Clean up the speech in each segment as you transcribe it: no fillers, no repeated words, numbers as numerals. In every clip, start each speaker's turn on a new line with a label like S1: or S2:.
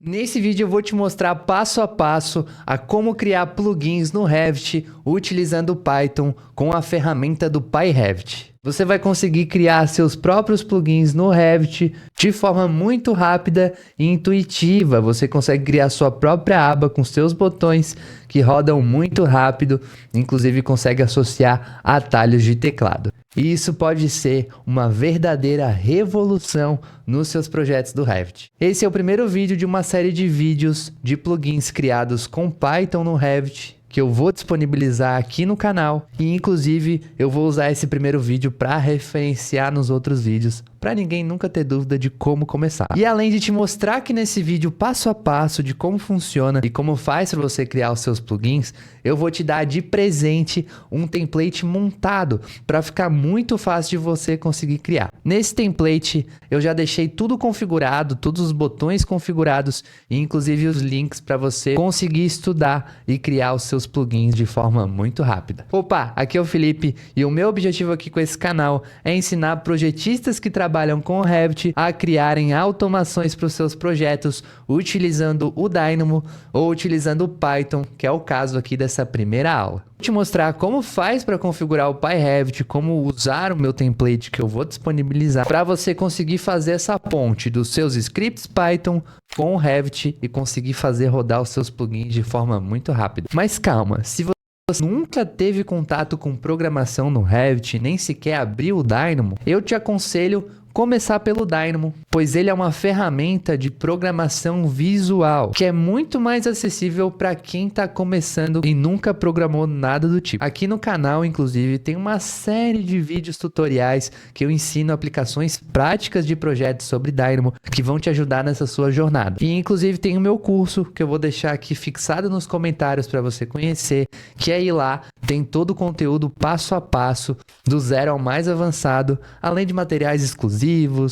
S1: Nesse vídeo eu vou te mostrar passo a passo a como criar plugins no Revit utilizando o Python com a ferramenta do PyRevit. Você vai conseguir criar seus próprios plugins no Revit de forma muito rápida e intuitiva. Você consegue criar sua própria aba com seus botões que rodam muito rápido, inclusive consegue associar atalhos de teclado. E isso pode ser uma verdadeira revolução nos seus projetos do Revit. Esse é o primeiro vídeo de uma série de vídeos de plugins criados com Python no Revit, que eu vou disponibilizar aqui no canal e inclusive eu vou usar esse primeiro vídeo para referenciar nos outros vídeos, para ninguém nunca ter dúvida de como começar. E além de te mostrar aqui nesse vídeo passo a passo de como funciona e como faz para você criar os seus plugins, eu vou te dar de presente um template montado para ficar muito fácil de você conseguir criar. Nesse template eu já deixei tudo configurado, todos os botões configurados e inclusive os links para você conseguir estudar e criar os seus plugins de forma muito rápida. Opa, aqui é o Felipe e o meu objetivo aqui com esse canal é ensinar projetistas que trabalham com o Revit a criarem automações para os seus projetos utilizando o Dynamo ou utilizando o Python, que é o caso aqui dessa primeira aula. Vou te mostrar como faz para configurar o PyRevit, como usar o meu template que eu vou disponibilizar para você conseguir fazer essa ponte dos seus scripts Python com o Revit e conseguir fazer rodar os seus plugins de forma muito rápida. Mas calma, se você nunca teve contato com programação no Revit, nem sequer abriu o Dynamo, eu te aconselho começar pelo Dynamo, pois ele é uma ferramenta de programação visual que é muito mais acessível para quem está começando e nunca programou nada do tipo. Aqui no canal, inclusive, tem uma série de vídeos tutoriais que eu ensino aplicações práticas de projetos sobre Dynamo que vão te ajudar nessa sua jornada. E inclusive tem o meu curso que eu vou deixar aqui fixado nos comentários para você conhecer, que aí lá tem todo o conteúdo passo a passo, do zero ao mais avançado, além de materiais exclusivos,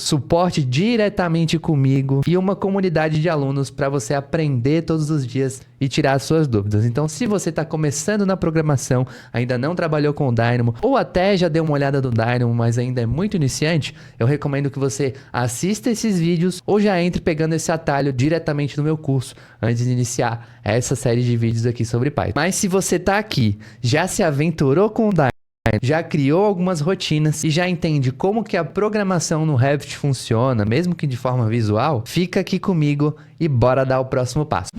S1: suporte diretamente comigo e uma comunidade de alunos para você aprender todos os dias e tirar suas dúvidas. Então, se você está começando na programação, ainda não trabalhou com o Dynamo ou até já deu uma olhada no Dynamo, mas ainda é muito iniciante, eu recomendo que você assista esses vídeos ou já entre pegando esse atalho diretamente no meu curso antes de iniciar essa série de vídeos aqui sobre Python. Mas se você está aqui, já se aventurou com o Dynamo, já criou algumas rotinas e já entende como que a programação no Revit funciona, mesmo que de forma visual, fica aqui comigo e bora dar o próximo passo.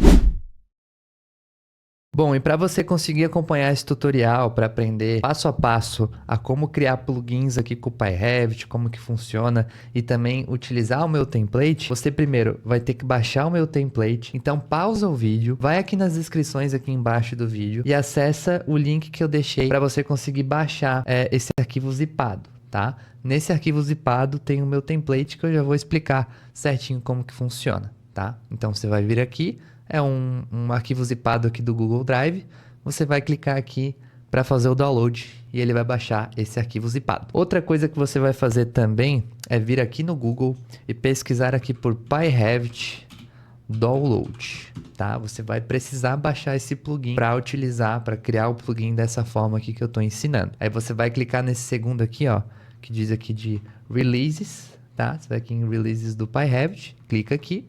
S1: Bom, e para você conseguir acompanhar esse tutorial, para aprender passo a passo a como criar plugins aqui com o PyRevit, como que funciona e também utilizar o meu template, você primeiro vai ter que baixar o meu template. Então pausa o vídeo, vai aqui nas descrições aqui embaixo do vídeo e acessa o link que eu deixei para você conseguir baixar esse arquivo zipado, tá? Nesse arquivo zipado tem o meu template que eu já vou explicar certinho como que funciona, tá? Então você vai vir aqui, é um arquivo zipado aqui do Google Drive, você vai clicar aqui para fazer o download e ele vai baixar esse arquivo zipado. Outra coisa que você vai fazer também é vir aqui no Google e pesquisar aqui por PyRevit Download, tá? Você vai precisar baixar esse plugin para utilizar, para criar o plugin dessa forma aqui que eu estou ensinando. Aí você vai clicar nesse segundo aqui, ó, que diz aqui de Releases, tá? Você vai aqui em Releases do PyRevit, clica aqui.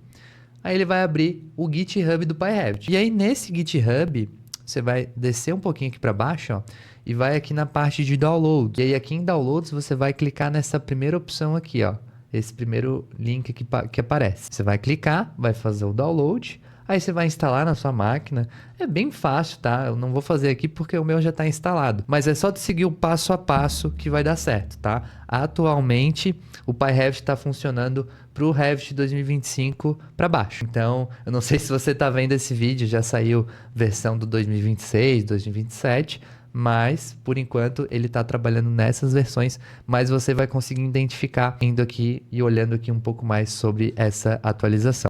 S1: Aí ele vai abrir o GitHub do PyRevit. E aí nesse GitHub, você vai descer um pouquinho aqui para baixo, ó, e vai aqui na parte de Download. E aí aqui em Downloads você vai clicar nessa primeira opção aqui, ó, esse primeiro link aqui que aparece. Você vai clicar, vai fazer o download, aí você vai instalar na sua máquina. É bem fácil, tá? Eu não vou fazer aqui porque o meu já está instalado. Mas é só de seguir o passo a passo que vai dar certo, tá? Atualmente, o PyRevit está funcionando para o Revit 2025 para baixo. Então, eu não sei se você está vendo esse vídeo, já saiu versão do 2026, 2027, mas por enquanto ele está trabalhando nessas versões, mas você vai conseguir identificar indo aqui e olhando aqui um pouco mais sobre essa atualização.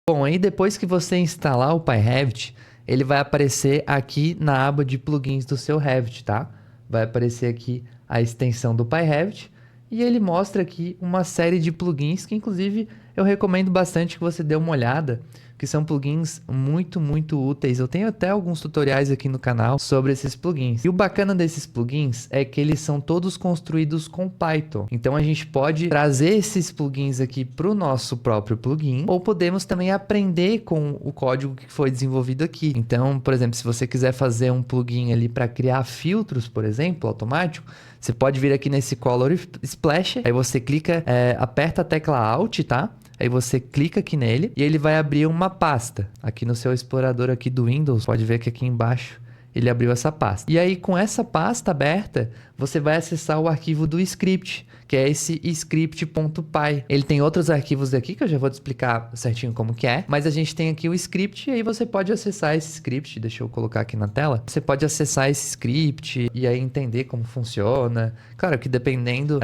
S1: Bom, aí depois que você instalar o PyRevit, ele vai aparecer aqui na aba de plugins do seu Revit, tá? Vai aparecer aqui a extensão do PyRevit e ele mostra aqui uma série de plugins que inclusive eu recomendo bastante que você dê uma olhada, que são plugins muito úteis. Eu tenho até alguns tutoriais aqui no canal sobre esses plugins. E o bacana desses plugins é que eles são todos construídos com Python. Então a gente pode trazer esses plugins aqui para o nosso próprio plugin, ou podemos também aprender com o código que foi desenvolvido aqui. Então, por exemplo, se você quiser fazer um plugin ali para criar filtros, por exemplo, automático, você pode vir aqui nesse Color Splash, aí você clica, aperta a tecla Alt, tá? Aí você clica aqui nele e ele vai abrir uma pasta. Aqui no seu explorador aqui do Windows, pode ver que aqui embaixo ele abriu essa pasta. E aí com essa pasta aberta, você vai acessar o arquivo do script, que é esse script.py. Ele tem outros arquivos aqui que eu já vou te explicar certinho como que é, mas a gente tem aqui o script e aí você pode acessar esse script. Deixa eu colocar aqui na tela. Você pode acessar esse script e aí entender como funciona. Claro que dependendo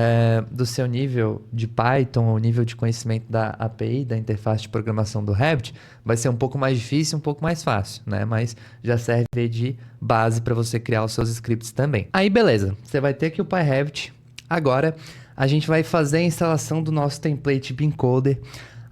S1: do seu nível de Python, o nível de conhecimento da API, da interface de programação do Revit, vai ser um pouco mais difícil, um pouco mais fácil, né? Mas já serve de base para você criar os seus scripts também. Aí beleza, você vai ter aqui o PyRevit. Agora a gente vai fazer a instalação do nosso template BeamCoder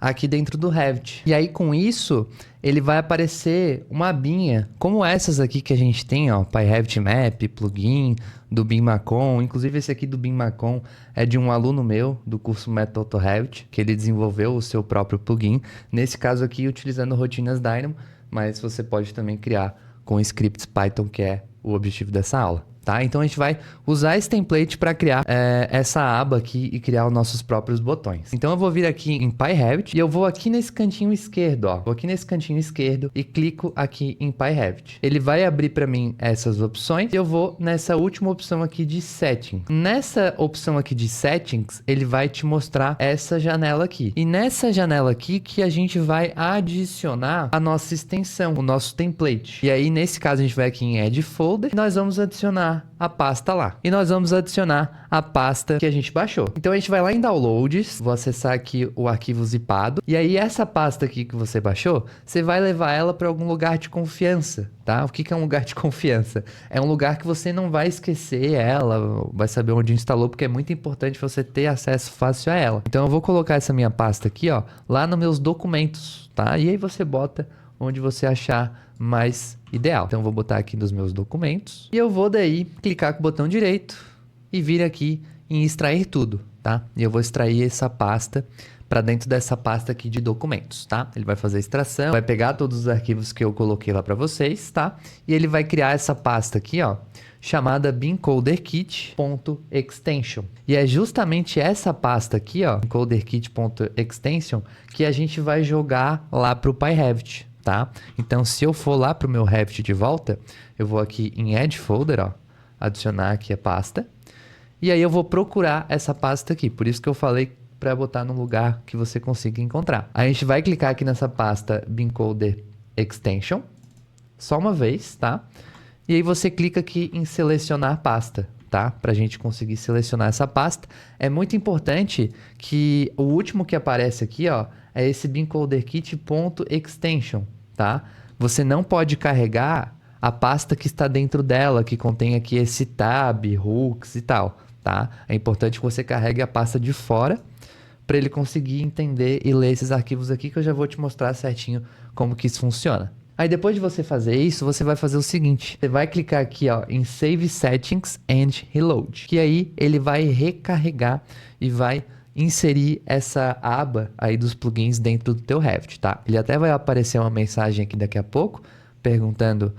S1: aqui dentro do Revit. E aí com isso, ele vai aparecer uma abinha, como essas aqui que a gente tem, ó, PyRevit Map, plugin do BeamMacon. Inclusive esse aqui do BeamMacon é de um aluno meu do curso Método AutoRevit, que ele desenvolveu o seu próprio plugin. Nesse caso aqui, utilizando rotinas Dynamo, mas você pode também criar com scripts Python, que é o objetivo dessa aula. Tá? Então a gente vai usar esse template para criar essa aba aqui e criar os nossos próprios botões. Então eu vou vir aqui em PyRevit e eu vou aqui nesse cantinho esquerdo, ó. Vou aqui nesse cantinho esquerdo e clico aqui em PyRevit. Ele vai abrir para mim essas opções e eu vou nessa última opção aqui de Settings. Nessa opção aqui de Settings, ele vai te mostrar essa janela aqui. E nessa janela aqui que a gente vai adicionar a nossa extensão, o nosso template. E aí nesse caso a gente vai aqui em Add Folder e nós vamos adicionar a pasta lá. E nós vamos adicionar a pasta que a gente baixou. Então a gente vai lá em Downloads, vou acessar aqui o arquivo zipado. E aí essa pasta aqui que você baixou, você vai levar ela para algum lugar de confiança, tá? O que é um lugar de confiança? É um lugar que você não vai esquecer ela, vai saber onde instalou, porque é muito importante você ter acesso fácil a ela. Então eu vou colocar essa minha pasta aqui, ó, lá nos meus documentos, tá? E aí você bota onde você achar mais ideal. Então eu vou botar aqui nos meus documentos e eu vou daí clicar com o botão direito e vir aqui em extrair tudo, tá? E eu vou extrair essa pasta para dentro dessa pasta aqui de documentos, tá? Ele vai fazer a extração, vai pegar todos os arquivos que eu coloquei lá para vocês, tá? E ele vai criar essa pasta aqui, ó, chamada beamcoderkit.extension. E é justamente essa pasta aqui, ó, beamcoderkit.extension, que a gente vai jogar lá para o PyRevit. Tá? Então, se eu for lá para o meu Revit de volta, eu vou aqui em Add Folder, ó, adicionar aqui a pasta, e aí eu vou procurar essa pasta aqui, por isso que eu falei para botar no lugar que você consiga encontrar. A gente vai clicar aqui nessa pasta BeamCoder Extension, só uma vez, tá? E aí você clica aqui em selecionar pasta, tá? Para a gente conseguir selecionar essa pasta. É muito importante que o último que aparece aqui, ó, é esse beamcoderkit.extension, tá? Você não pode carregar a pasta que está dentro dela, que contém aqui esse tab, hooks e tal, tá? É importante que você carregue a pasta de fora para ele conseguir entender e ler esses arquivos aqui, que eu já vou te mostrar certinho como que isso funciona. Aí depois de você fazer isso, você vai fazer o seguinte, você vai clicar aqui, ó, em Save Settings and Reload, que aí ele vai recarregar e vai inserir essa aba aí dos plugins dentro do teu Revit, tá? Ele até vai aparecer uma mensagem aqui daqui a pouco, perguntando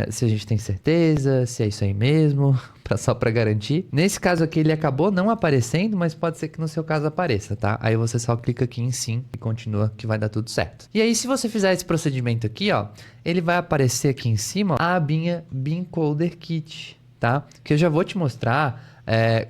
S1: se a gente tem certeza, se é isso aí mesmo, só para garantir. Nesse caso aqui ele acabou não aparecendo, mas pode ser que no seu caso apareça, tá? Aí você só clica aqui em sim e continua que vai dar tudo certo. E aí se você fizer esse procedimento aqui, ó, ele vai aparecer aqui em cima, ó, a abinha BeamCoder Kit, tá? Que eu já vou te mostrar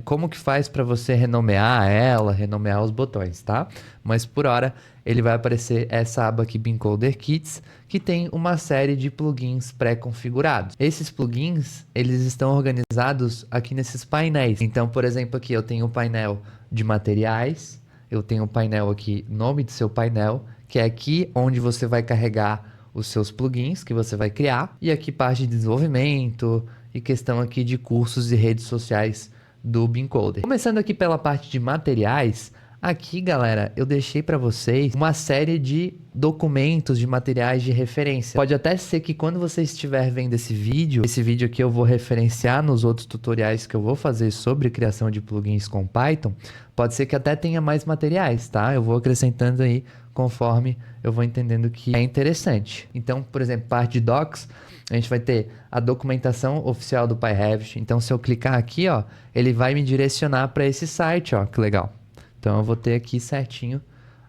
S1: como que faz para você renomear ela, renomear os botões, tá? Mas por hora ele vai aparecer essa aba aqui, BeamCoder Kits, que tem uma série de plugins pré-configurados. Esses plugins, eles estão organizados aqui nesses painéis. Então, por exemplo, aqui eu tenho o painel de materiais, eu tenho o painel aqui, nome do seu painel, que é aqui onde você vai carregar os seus plugins que você vai criar, e aqui parte de desenvolvimento e questão aqui de cursos e redes sociais do BeamCoder. Começando aqui pela parte de materiais, Aqui, galera, eu deixei para vocês uma série de documentos, de materiais de referência. Pode até ser que quando você estiver vendo esse vídeo aqui eu vou referenciar nos outros tutoriais que eu vou fazer sobre criação de plugins com Python, pode ser que até tenha mais materiais, tá? Eu vou acrescentando aí conforme eu vou entendendo que é interessante. Então, por exemplo, parte de docs, a gente vai ter a documentação oficial do PyRevit. Então, se eu clicar aqui, ó, ele vai me direcionar para esse site, ó, que legal. Então, eu vou ter aqui certinho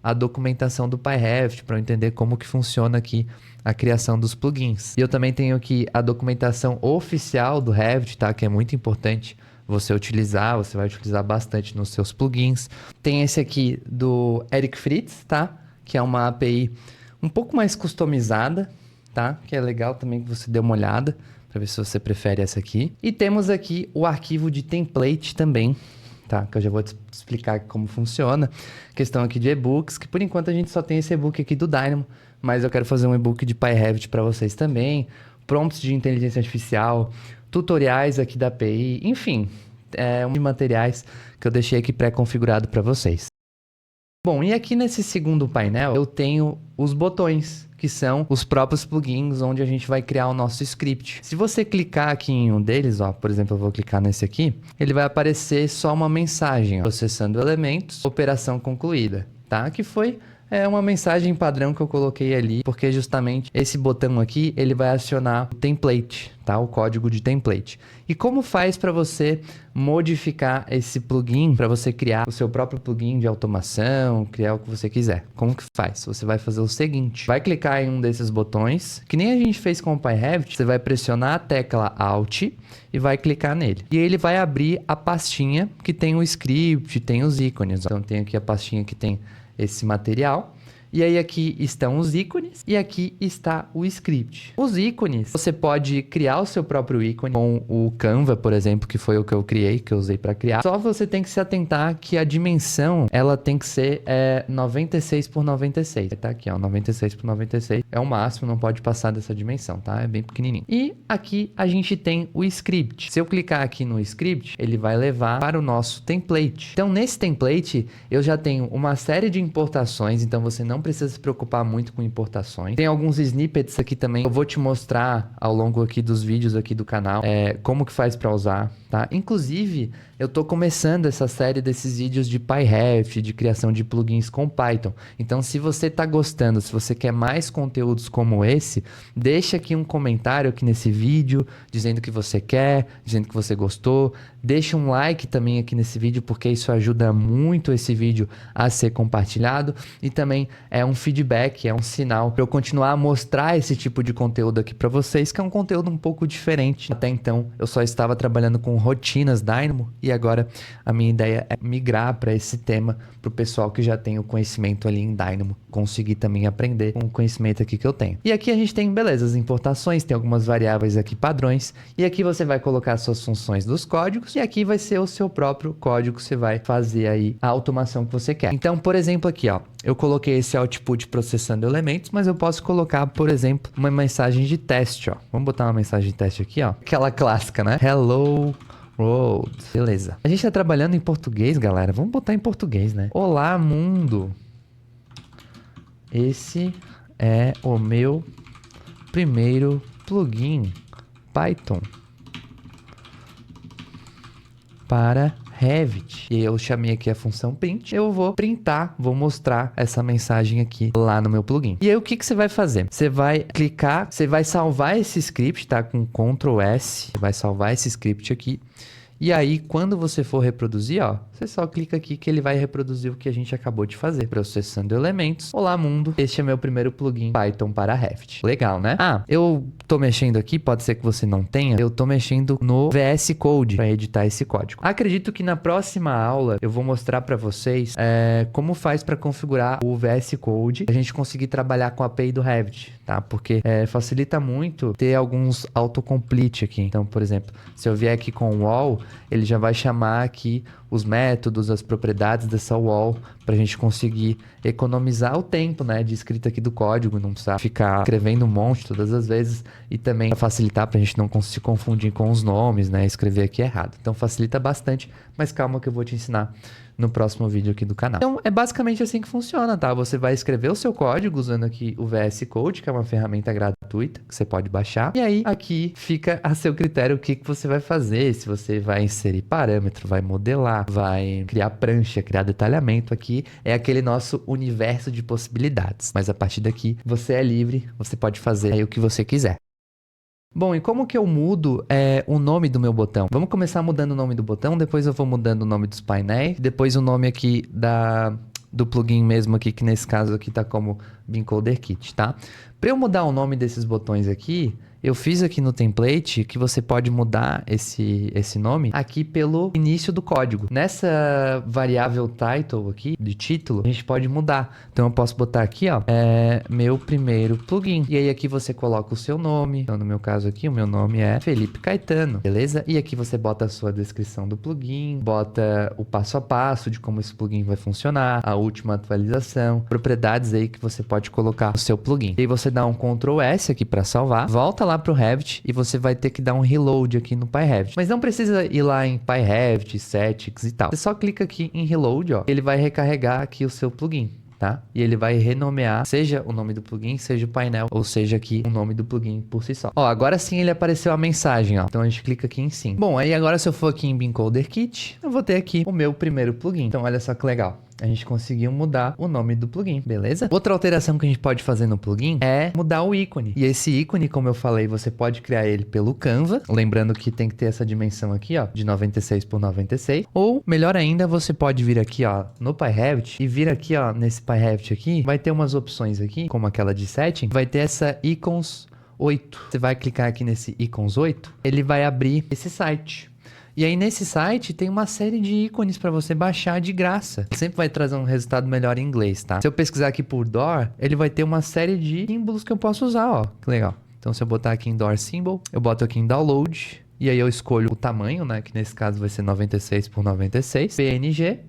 S1: a documentação do PyRevit para eu entender como que funciona aqui a criação dos plugins. E eu também tenho aqui a documentação oficial do Revit, tá? Que é muito importante você utilizar, você vai utilizar bastante nos seus plugins. Tem esse aqui do Eric Fritz, tá? Que é uma API um pouco mais customizada, tá? Que é legal também que você dê uma olhada para ver se você prefere essa aqui. E temos aqui o arquivo de template também, tá? Que eu já vou te explicar como funciona. Questão aqui de e-books, que por enquanto a gente só tem esse e-book aqui do Dynamo, mas eu quero fazer um e-book de PyRevit para vocês também. Prompts de inteligência artificial, tutoriais aqui da API, enfim, um de materiais que eu deixei aqui pré-configurado para vocês. Bom, e aqui nesse segundo painel eu tenho os botões, que são os próprios plugins onde a gente vai criar o nosso script. Se você clicar aqui em um deles, ó, por exemplo, eu vou clicar nesse aqui, ele vai aparecer só uma mensagem, ó, processando elementos, operação concluída, tá? Que foi uma mensagem padrão que eu coloquei ali, porque justamente esse botão aqui, ele vai acionar o template, tá? O código de template. E como faz para você modificar esse plugin, para você criar o seu próprio plugin de automação, criar o que você quiser? Como que faz? Você vai fazer o seguinte, vai clicar em um desses botões, que nem a gente fez com o PyRevit, você vai pressionar a tecla Alt e vai clicar nele. E ele vai abrir a pastinha que tem o script, tem os ícones. Então tem aqui a pastinha que tem esse material. E aí aqui estão os ícones e aqui está o script. Os ícones, você pode criar o seu próprio ícone com o Canva, por exemplo, que foi o que eu criei, que eu usei para criar. Só você tem que se atentar que a dimensão, ela tem que ser 96 por 96. Tá aqui, ó, 96 por 96. É o máximo, não pode passar dessa dimensão, tá? É bem pequenininho. E aqui a gente tem o script. Se eu clicar aqui no script, ele vai levar para o nosso template. Então, nesse template, eu já tenho uma série de importações, então você não precisa se preocupar muito com importações. Tem alguns snippets aqui também. Eu vou te mostrar ao longo aqui dos vídeos aqui do canal como que faz para usar, tá? Inclusive, eu tô começando essa série desses vídeos de PyRevit, de criação de plugins com Python. Então, se você tá gostando, se você quer mais conteúdos como esse, deixa aqui um comentário aqui nesse vídeo, dizendo que você quer, dizendo que você gostou. Deixa um like também aqui nesse vídeo, porque isso ajuda muito esse vídeo a ser compartilhado. E também é um feedback, é um sinal para eu continuar a mostrar esse tipo de conteúdo aqui para vocês, que é um conteúdo um pouco diferente. Até então, eu só estava trabalhando com rotinas Dynamo e agora a minha ideia é migrar para esse tema para o pessoal que já tem o conhecimento ali em Dynamo conseguir também aprender com o conhecimento aqui que eu tenho. E aqui a gente tem, beleza, as importações, tem algumas variáveis aqui padrões, e aqui você vai colocar suas funções dos códigos, e aqui vai ser o seu próprio código que você vai fazer aí a automação que você quer. Então, por exemplo, aqui, ó, eu coloquei esse output processando elementos, mas eu posso colocar, por exemplo, uma mensagem de teste, ó. Vamos botar uma mensagem de teste aqui, ó. Aquela clássica, né? Hello World. Beleza. A gente tá trabalhando em português, galera. Vamos botar em português, né? Olá, mundo. Esse é o meu primeiro plugin Python para Revit. E eu chamei aqui a função print. Eu vou printar, vou mostrar essa mensagem aqui lá no meu plugin. E aí o que que você vai fazer? Você vai clicar, você vai salvar esse script, tá? Com Ctrl S, você vai salvar esse script aqui. E aí, quando você for reproduzir, ó, você só clica aqui que ele vai reproduzir o que a gente acabou de fazer. Processando elementos. Olá, mundo. Este é meu primeiro plugin Python para Revit. Legal, né? Ah, eu tô mexendo aqui, pode ser que você não tenha. Eu tô mexendo no VS Code para editar esse código. Acredito que na próxima aula eu vou mostrar para vocês como faz para configurar o VS Code, a gente conseguir trabalhar com a API do Revit, tá? Porque facilita muito ter alguns autocomplete aqui. Então, por exemplo, se eu vier aqui com o wall, ele já vai chamar aqui os métodos, as propriedades dessa wall, para a gente conseguir economizar o tempo, né, de escrita aqui do código, não precisar ficar escrevendo um monte todas as vezes, e também facilitar para a gente não se confundir com os nomes, né, escrever aqui errado. Então facilita bastante, mas calma que eu vou te ensinar no próximo vídeo aqui do canal. Então é basicamente assim que funciona, tá? Você vai escrever o seu código usando aqui o VS Code, que é uma ferramenta gratuita que você pode baixar. E aí aqui fica a seu critério o que você vai fazer, se você vai inserir parâmetro, vai modelar, vai criar prancha, criar detalhamento. Aqui é aquele nosso universo de possibilidades. Mas a partir daqui você é livre, você pode fazer aí o que você quiser. Bom, e como que eu mudo o nome do meu botão? Vamos começar mudando o nome do botão, depois eu vou mudando o nome dos painéis, depois o nome aqui do plugin mesmo aqui, que nesse caso aqui tá como BeamCoder Kit, tá? Para eu mudar o nome desses botões aqui, eu fiz aqui no template que você pode mudar esse nome aqui pelo início do código. Nessa variável title aqui, de título, a gente pode mudar. Então eu posso botar aqui, ó, meu primeiro plugin. E aí aqui você coloca o seu nome. Então no meu caso aqui, o meu nome é Felipe Caetano, beleza? E aqui você bota a sua descrição do plugin, bota o passo a passo de como esse plugin vai funcionar, a última atualização, propriedades aí que você pode colocar no seu plugin. E aí você dá um Ctrl S aqui para salvar, volta lá pro Revit e você vai ter que dar um reload aqui no PyRevit. Mas não precisa ir lá em PyRevit, settings e tal. Você só clica aqui em reload, ó. Ele vai recarregar aqui o seu plugin, tá? E ele vai renomear, seja o nome do plugin, seja o painel, ou seja aqui o nome do plugin por si só. Ó, agora sim ele apareceu a mensagem, ó. Então a gente clica aqui em sim. Bom, aí agora se eu for aqui em BeamCoder Kit, eu vou ter aqui o meu primeiro plugin. Então olha só que legal. A gente conseguiu mudar o nome do plugin, beleza? Outra alteração que a gente pode fazer no plugin é mudar o ícone. E esse ícone, como eu falei, você pode criar ele pelo Canva. Lembrando que tem que ter essa dimensão aqui, ó, de 96 por 96. Ou, melhor ainda, você pode vir aqui, ó, no PyRevit e vir aqui, ó, nesse PyRevit aqui. Vai ter umas opções aqui, como aquela de setting. Vai ter essa icons 8. Você vai clicar aqui nesse icons 8, ele vai abrir esse site. E aí nesse site tem uma série de ícones para você baixar de graça. Ele sempre vai trazer um resultado melhor em inglês, tá? Se eu pesquisar aqui por door, ele vai ter uma série de símbolos que eu posso usar, ó. Que legal. Então se eu botar aqui em door symbol, eu boto aqui em download, e aí eu escolho o tamanho, né? Que nesse caso vai ser 96 por 96, PNG,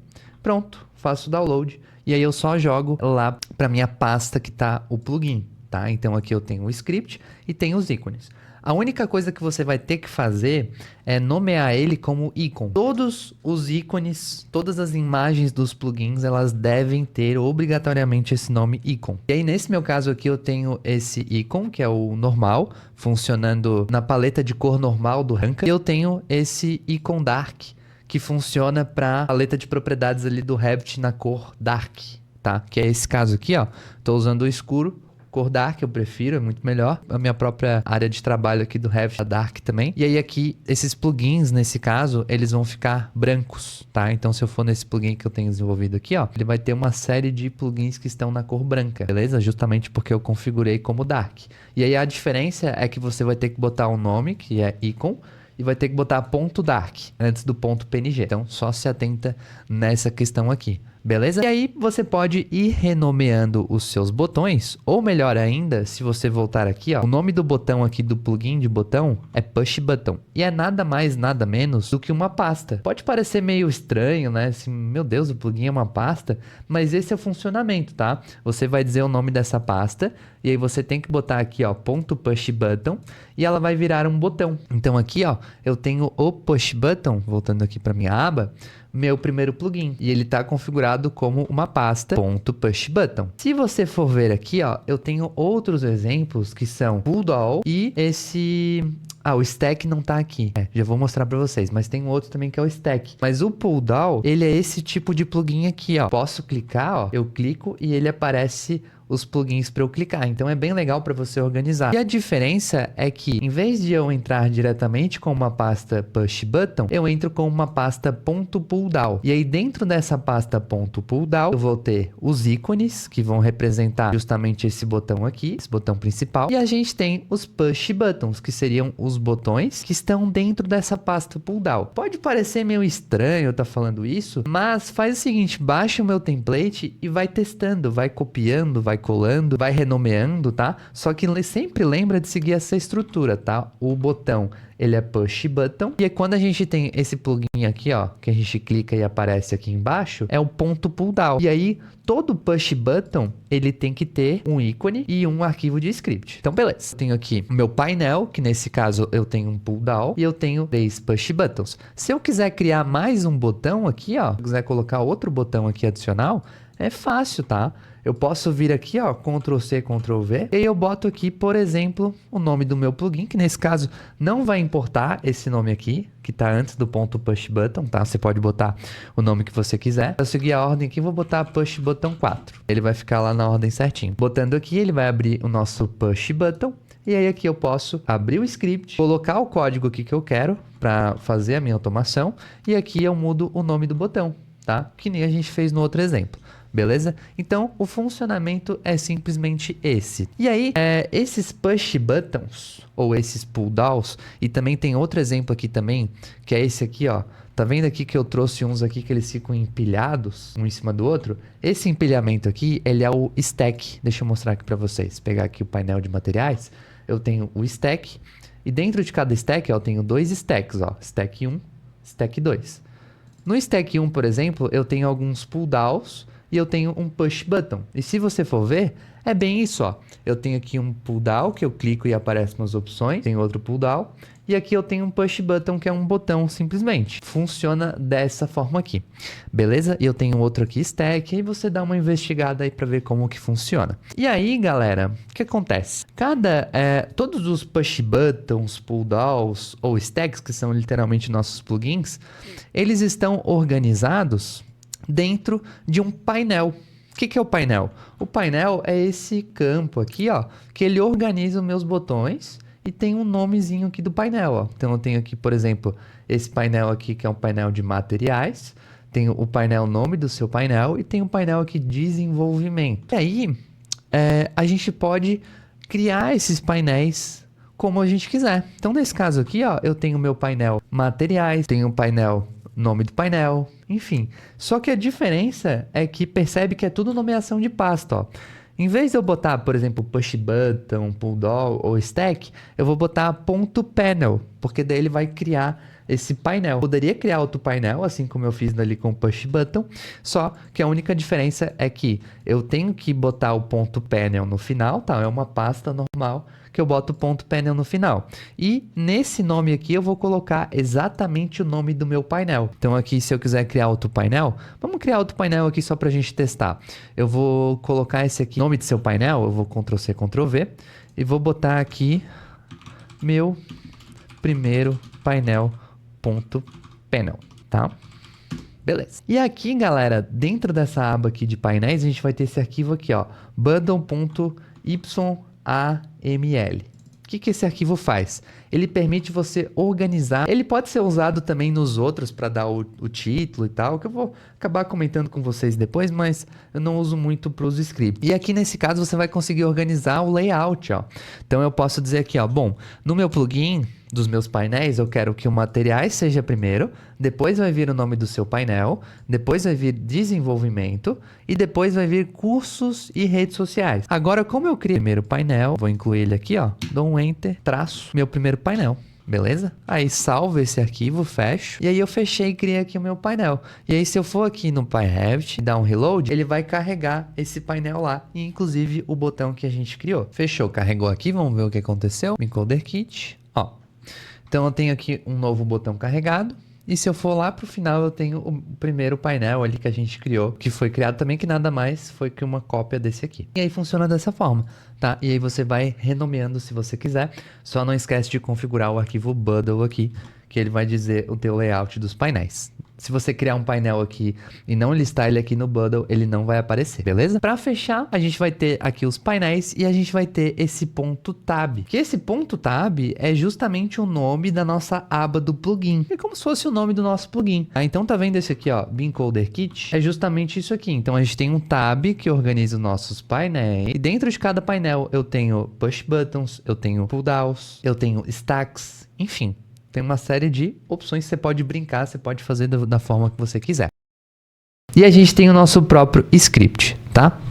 S1: pronto, faço o download. E aí eu só jogo lá para minha pasta que tá o plugin, tá? Então aqui eu tenho o script e tenho os ícones. A única coisa que você vai ter que fazer é nomear ele como ícone. Todos os ícones, todas as imagens dos plugins, elas devem ter obrigatoriamente esse nome ícone. E aí nesse meu caso aqui eu tenho esse ícone, que é o normal, funcionando na paleta de cor normal do Ranka. E eu tenho esse ícone dark, que funciona para a paleta de propriedades ali do Revit na cor dark, tá? Que é esse caso aqui, ó. Tô usando o escuro. Cor Dark eu prefiro, é muito melhor. A minha própria área de trabalho aqui do Revit é Dark também. E aí aqui, esses plugins, nesse caso, eles vão ficar brancos, tá? Então se eu for nesse plugin que eu tenho desenvolvido aqui, ó, ele vai ter uma série de plugins que estão na cor branca, beleza? Justamente porque eu configurei como Dark. E aí a diferença é que você vai ter que botar um nome, que é icon, e vai ter que botar ponto .dark antes do ponto .png. Então só se atenta nessa questão aqui. Beleza? E aí você pode ir renomeando os seus botões, ou melhor ainda, se você voltar aqui, ó, o nome do botão aqui do plugin de botão é Push Button. E é nada mais, nada menos do que uma pasta. Pode parecer meio estranho, né? Assim, meu Deus, o plugin é uma pasta, mas esse é o funcionamento, tá? Você vai dizer o nome dessa pasta, e aí você tem que botar aqui, ó, ponto .push button, e ela vai virar um botão. Então aqui, ó, eu tenho o Push Button, voltando aqui para minha aba, meu primeiro plugin. E ele está configurado como uma pasta .pushButton. Se você for ver aqui, ó, eu tenho outros exemplos que são pulldown e esse... Ah, o stack não tá aqui. Já vou mostrar para vocês, mas tem outro também que é o stack. Mas o pulldown, ele é esse tipo de plugin aqui, ó. Posso clicar, ó, eu clico e ele aparece os plugins para eu clicar. Então é bem legal para você organizar. E a diferença é que, em vez de eu entrar diretamente com uma pasta push button, eu entro com uma pasta .pulldown. E aí dentro dessa pasta .pulldown, eu vou ter os ícones que vão representar justamente esse botão aqui, esse botão principal. E a gente tem os push buttons, que seriam os botões que estão dentro dessa pasta pulldown. Pode parecer meio estranho eu estar falando isso, mas faz o seguinte, baixa o meu template e vai testando, vai copiando, vai colando, vai renomeando, tá? Só que sempre lembra de seguir essa estrutura, tá? O botão, ele é push button. E aí, quando a gente tem esse plugin aqui, ó, que a gente clica e aparece aqui embaixo, é o ponto pull down. E aí, todo push button, ele tem que ter um ícone e um arquivo de script. Então, beleza. Eu tenho aqui o meu painel, que nesse caso eu tenho um pull down e eu tenho 3 push buttons. Se eu quiser criar mais um botão aqui, ó, se eu quiser colocar outro botão aqui adicional, é fácil, tá? Eu posso vir aqui, ó, Ctrl+C, Ctrl+V, e aí eu boto aqui, por exemplo, o nome do meu plugin, que nesse caso não vai importar esse nome aqui, que tá antes do ponto push button, tá? Você pode botar o nome que você quiser. Eu seguir a ordem aqui, vou botar push button 4. Ele vai ficar lá na ordem certinho. Botando aqui, ele vai abrir o nosso push button. E aí aqui eu posso abrir o script, colocar o código aqui que eu quero para fazer a minha automação. E aqui eu mudo o nome do botão, tá? Que nem a gente fez no outro exemplo. Beleza? Então, o funcionamento é simplesmente esse. E aí, esses push buttons, ou esses pull downs, e também tem outro exemplo aqui também, que é esse aqui, ó. Tá vendo aqui que eu trouxe uns aqui que eles ficam empilhados, um em cima do outro? Esse empilhamento aqui, ele é o stack. Deixa eu mostrar aqui para vocês. Pegar aqui o painel de materiais. Eu tenho o stack, e dentro de cada stack, ó, eu tenho 2 stacks, ó. Stack 1, stack 2. No stack 1, por exemplo, eu tenho alguns pull downs, e eu tenho um push button. E se você for ver, é bem isso, ó. Eu tenho aqui um pull down, que eu clico e aparecem umas opções. Tem outro pull down. E aqui eu tenho um push button, que é um botão, simplesmente. Funciona dessa forma aqui. Beleza? E eu tenho outro aqui, stack. E você dá uma investigada aí para ver como que funciona. E aí, galera, o que acontece? Todos os push buttons, pull downs ou stacks, que são literalmente nossos plugins, eles estão organizados dentro de um painel. O que é o painel? O painel é esse campo aqui, ó, que ele organiza os meus botões e tem um nomezinho aqui do painel, ó. Então eu tenho aqui, por exemplo, esse painel aqui que é um painel de materiais, tem o painel nome do seu painel e tem um painel aqui de desenvolvimento. E aí, a gente pode criar esses painéis como a gente quiser. Então nesse caso aqui, ó, eu tenho o meu painel materiais, tenho o painel nome do painel, enfim. Só que a diferença é que percebe que é tudo nomeação de pasta, ó. Em vez de eu botar, por exemplo, push button, pull down ou stack, eu vou botar ponto panel, porque daí ele vai criar esse painel. Eu poderia criar outro painel, assim como eu fiz ali com o push button, só que a única diferença é que eu tenho que botar o ponto panel no final, tá? É uma pasta normal que eu boto o ponto panel no final. E nesse nome aqui eu vou colocar exatamente o nome do meu painel. Então aqui, se eu quiser criar outro painel, vamos criar outro painel aqui só pra gente testar. Eu vou colocar esse aqui, nome do seu painel, eu vou Ctrl+C, Ctrl+V e vou botar aqui meu primeiro painel.panel, tá? Beleza. E aqui, galera, dentro dessa aba aqui de painéis, a gente vai ter esse arquivo aqui, ó, bundle.yml. O que esse arquivo faz? Ele permite você organizar. Ele pode ser usado também nos outros para dar o título e tal, que eu vou acabar comentando com vocês depois, mas eu não uso muito para os scripts. E aqui nesse caso você vai conseguir organizar o layout, ó. Então eu posso dizer aqui, ó, bom, no meu plugin dos meus painéis, eu quero que o materiais seja primeiro, depois vai vir o nome do seu painel, depois vai vir desenvolvimento e depois vai vir cursos e redes sociais. Agora, como eu criei o primeiro painel, vou incluir ele aqui, ó, dou um enter, traço meu primeiro painel. Beleza? Aí salvo esse arquivo, fecho. E aí eu fechei e criei aqui o meu painel. E aí se eu for aqui no PyRevit e dar um reload, ele vai carregar esse painel lá. E inclusive o botão que a gente criou. Fechou, carregou aqui, vamos ver o que aconteceu. Encoder Kit, ó. Então eu tenho aqui um novo botão carregado. E se eu for lá pro final, eu tenho o primeiro painel ali que a gente criou, que foi criado também, que nada mais foi que uma cópia desse aqui. E aí funciona dessa forma, tá? E aí você vai renomeando se você quiser. Só não esquece de configurar o arquivo Bundle aqui, que ele vai dizer o teu layout dos painéis. Se você criar um painel aqui e não listar ele aqui no Bundle, ele não vai aparecer, beleza? Para fechar, a gente vai ter aqui os painéis e a gente vai ter esse ponto tab. Que esse ponto tab é justamente o nome da nossa aba do plugin. É como se fosse o nome do nosso plugin. Então tá vendo esse aqui, ó, Encoder Kit? É justamente isso aqui. Então a gente tem um tab que organiza os nossos painéis. E dentro de cada painel eu tenho push buttons, eu tenho pull downs, eu tenho stacks, enfim. Tem uma série de opções que você pode brincar, você pode fazer da forma que você quiser. E a gente tem o nosso próprio script, tá?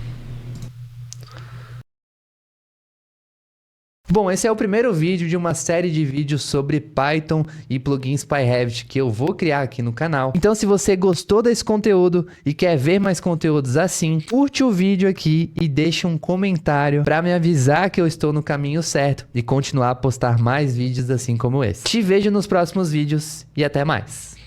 S1: Bom, esse é o primeiro vídeo de uma série de vídeos sobre Python e plugins PyRevit que eu vou criar aqui no canal. Então, se você gostou desse conteúdo e quer ver mais conteúdos assim, curte o vídeo aqui e deixa um comentário para me avisar que eu estou no caminho certo e continuar a postar mais vídeos assim como esse. Te vejo nos próximos vídeos e até mais!